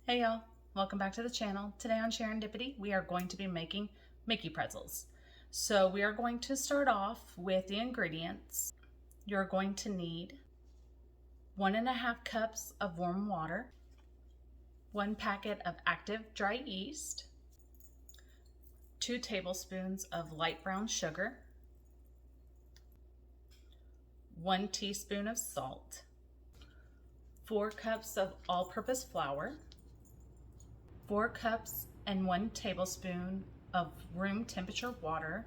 Hey y'all, welcome back to the channel. Today on Serendipity, we are going to be making Mickey Pretzels. So we are going to start off with the ingredients. You're going to need 1.5 cups of warm water, 1 packet of active dry yeast, 2 tablespoons of light brown sugar, 1 teaspoon of salt, 4 cups of all-purpose flour, 4 cups and 1 tablespoon of room temperature water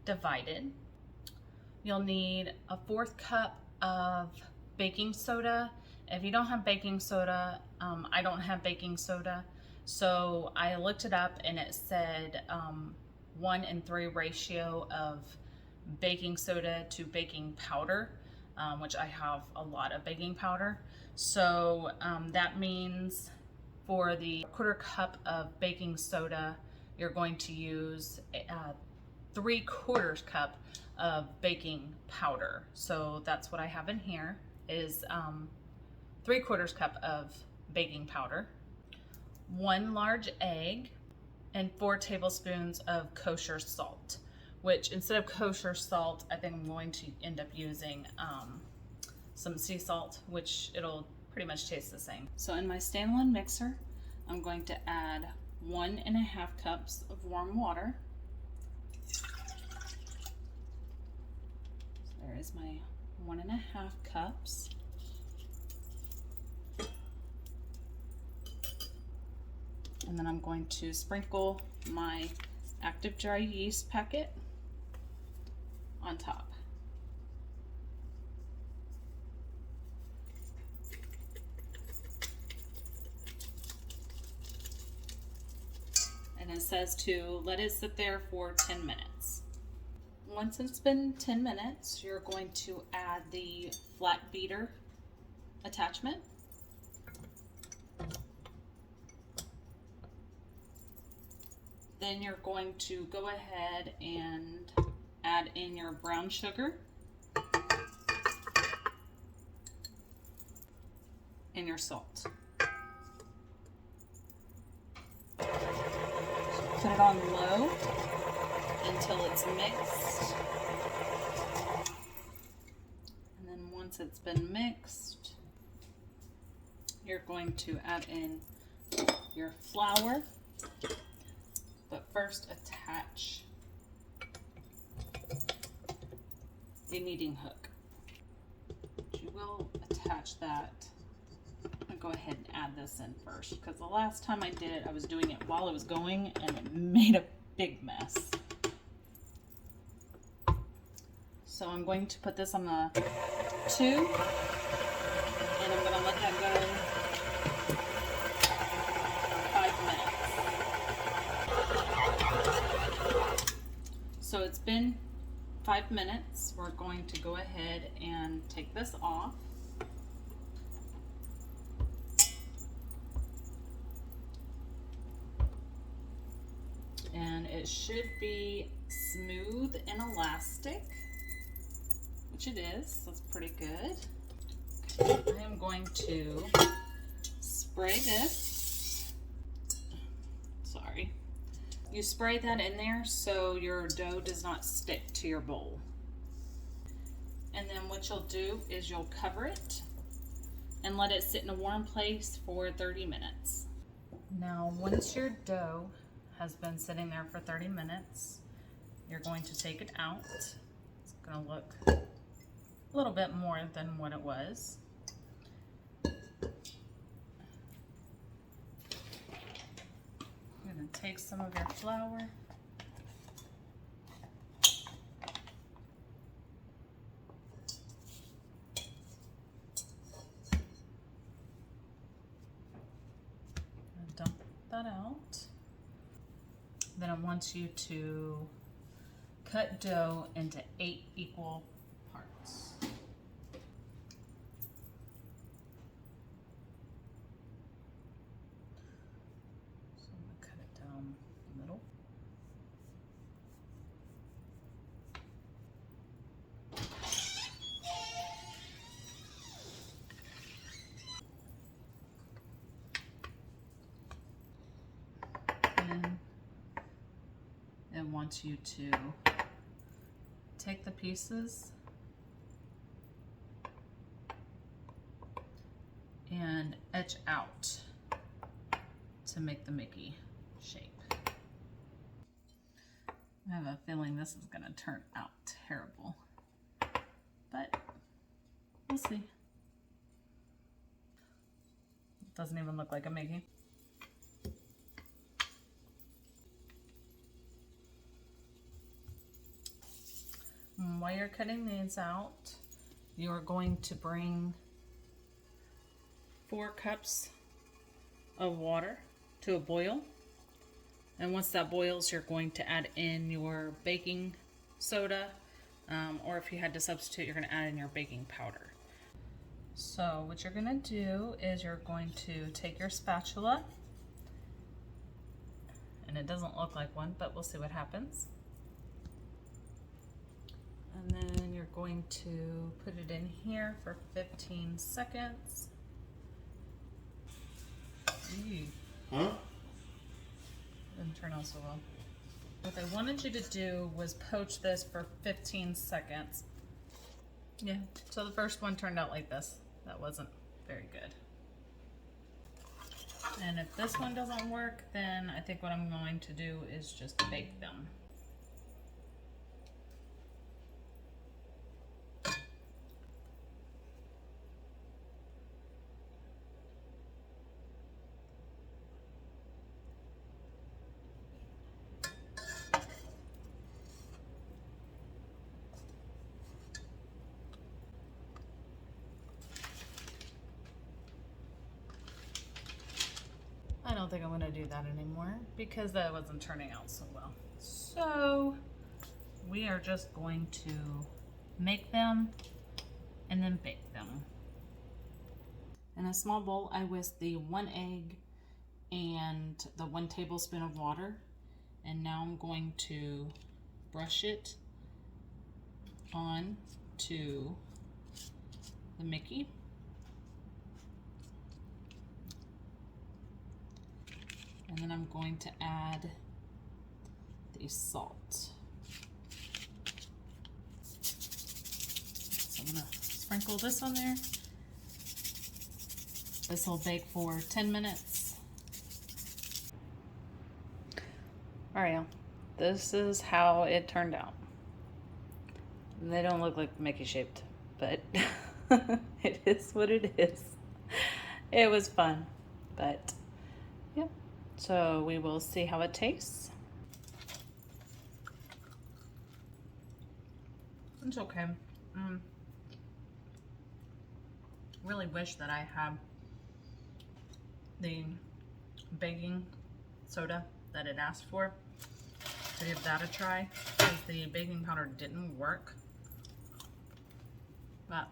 divided. You'll need a 1/4 cup of baking soda. If you don't have baking soda, I don't have baking soda, so I looked it up and it said 1:3 ratio of baking soda to baking powder, which I have a lot of baking powder. So that means for the 1/4 cup of baking soda, you're going to use 3/4 cup of baking powder. So that's what I have in here is 3/4 cup of baking powder, 1 large egg, and 4 tablespoons of kosher salt, which instead of kosher salt, I think I'm going to end up using some sea salt, which it'll pretty much taste the same. So in my standalone mixer, I'm going to add 1.5 cups of warm water. So there is my 1.5 cups. And then I'm going to sprinkle my active dry yeast packet on top. And it says to let it sit there for 10 minutes. Once it's been 10 minutes, you're going to add the flat beater attachment. Then you're going to go ahead and add in your brown sugar and your salt. Put it on low until it's mixed. And then once it's been mixed, you're going to add in your flour. But first attach the kneading hook. You will attach that. I'll go ahead and add this in first because the last time I did it, I was doing it while it was going and it made a big mess. So I'm going to put this on the 2 and I'm going to let that go 5 minutes. So it's been 5 minutes. We're going to go ahead and take this off. And it should be smooth and elastic, which it is. That's pretty good. Okay. I am going to spray this. Sorry. You spray that in there so your dough does not stick to your bowl. And then what you'll do is you'll cover it and let it sit in a warm place for 30 minutes. Now, once your dough has been sitting there for 30 minutes, you're going to take it out. It's going to look a little bit more than what it was. You're going to take some of your flour. Dump that out. Then I want you to cut dough into 8 equal parts. So I'm going to cut it down the middle. want you to take the pieces and etch out to make the Mickey shape. I have a feeling this is going to turn out terrible, but we'll see. It doesn't even look like a Mickey. While you're cutting these out, you are going to bring 4 cups of water to a boil. And once that boils, you're going to add in your baking soda, or if you had to substitute, you're going to add in your baking powder. So what you're going to do is you're going to take your spatula, and it doesn't look like one, but we'll see what happens. And then you're going to put it in here for 15 seconds. Ew. Huh? Didn't turn out so well. What I wanted you to do was poach this for 15 seconds. Yeah, so the first one turned out like this. That wasn't very good. And if this one doesn't work, then I think what I'm going to do is just bake them. I don't think I'm going to do that anymore because that wasn't turning out so well. So we are just going to make them and then bake them. In a small bowl, I whisked the 1 egg and the 1 tablespoon of water. And now I'm going to brush it on to the Mickey. And then I'm going to add the salt. So I'm gonna sprinkle this on there. This will bake for 10 minutes. All right, y'all. This is how it turned out. They don't look like Mickey shaped, but it is what it is. It was fun, but yeah. So we will see how it tastes. It's okay. Really wish that I had the baking soda that it asked for to give that a try, because the baking powder didn't work. But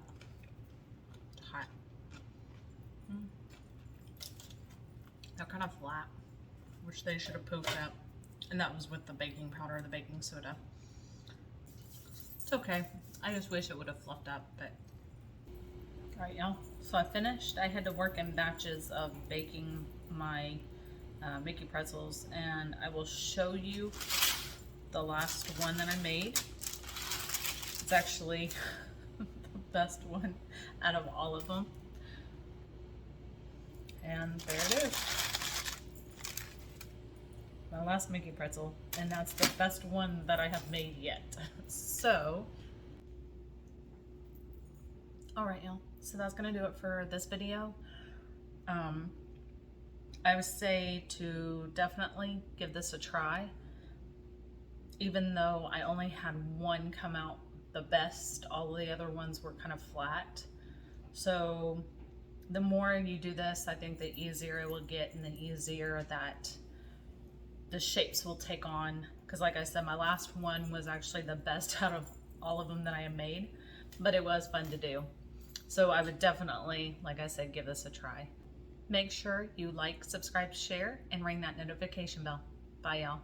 it's hot. They're kind of flat, which they should have poked up, and that was with the baking powder or the baking soda. It's okay. I just wish it would have fluffed up, but all right, y'all. So I finished. I had to work in batches of baking my Mickey Pretzels, and I will show you the last one that I made. It's actually the best one out of all of them. And there it is. My last Mickey Pretzel, and that's the best one that I have made yet. So, all right, y'all. So that's gonna do it for this video. I would say to definitely give this a try. Even though I only had one come out the best, all of the other ones were kind of flat. So the more you do this, I think the easier it will get, and the easier that the shapes will take on. Because like I said, my last one was actually the best out of all of them that I have made, but it was fun to do. So I would definitely, like I said, give this a try. Make sure you like, subscribe, share, and ring that notification bell. Bye, y'all.